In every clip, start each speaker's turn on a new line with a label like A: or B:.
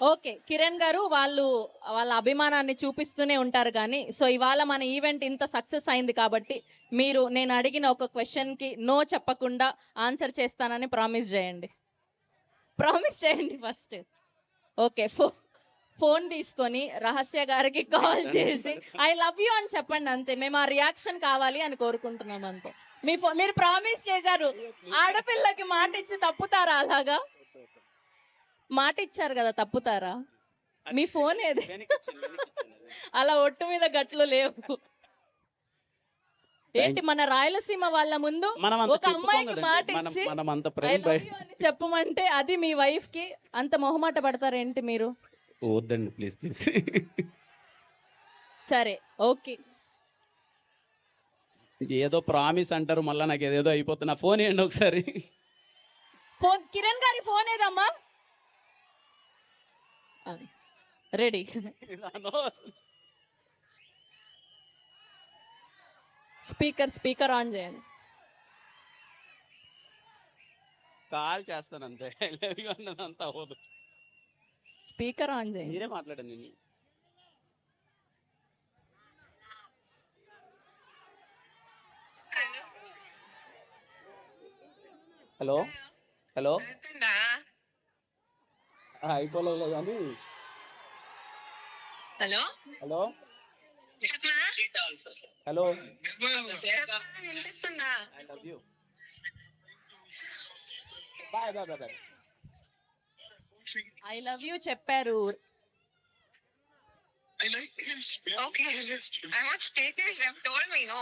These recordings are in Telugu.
A: ఓకే. కిరణ్ గారు వాళ్ళ అభిమానాన్ని చూపిస్తూనే ఉంటారు గానీ, సో ఇవాళ మన ఈవెంట్ ఇంత సక్సెస్ అయింది కాబట్టి, మీరు నేను అడిగిన ఒక క్వెషన్‌కి నో చెప్పకుండా ఆన్సర్ చేస్తానని ప్రామిస్ జేయండి. ప్రామిస్ చేయండి ఫస్ట్. ఓకే. ఫోన్ తీసుకొని రహస్య గారికి కాల్ చేసి ఐ లవ్ యూ అని చెప్పండి అంతే. మేము ఆ రియాక్షన్ కావాలి అని కోరుకుంటున్నాం అంతే. మీరు ప్రామిస్ చేశారు. ఆడపిల్లకి మాట ఇచ్చి తప్పుతారా అలాగా? మాట ఇచ్చారు కదా, తప్పుతారా? మీ ఫోన్ ఏది? అలా ఒట్టు మీద గట్లు లేవు. ఏంటి మన రాయలసీమ వాళ్ళ ముందు ఒక అమ్మాయికి మాట ఇచ్చి ఐ లవ్ యూ అని చెప్పమంటే అది మీ వైఫ్ కి అంత మొహమాట పడతారేంటి మీరు?
B: వద్దండి ప్లీజ్ ప్లీజ్.
A: సరే ఓకే.
B: ఏదో ప్రామిస్ అంటారు, మళ్ళీ నాకు ఏదేదో అయిపోతుంది. నా ఫోన్ ఇవ్వండి ఒకసారి.
A: ఫోన్ కిరణ్ గారి ఫోన్ ఏదమ్మా? రెడీ. స్పీకర్ ఆన్ చేయండి.
B: కాల్ చేస్తాను అంతే. అంత అవ్వదు.
A: స్పీకర్ ఆన్ చేయండి.
B: మీరే మాట్లాడండి. హలో హలో అయిపోలేదు కానీ.
C: హలో
B: హలో హలో
C: వినిపిస్తుందా?
B: I love you. Bye bye bye bye.
A: I love you చెప్పారు.
C: Okay. I'm on status. They've told me no.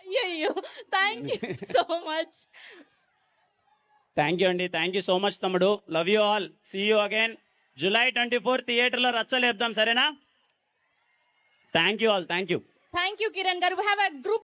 A: అయ్యయ్యో, thank you so much.
B: Thank you అండి. థ్యాంక్ యూ సో మచ్ తమ్ముడు. Love you all. See you again. July 24 థియేటర్లో రచ్చలేపుదాం, సరేనా? Thank you all. Thank you.
A: Thank you Kiran garu. We have a group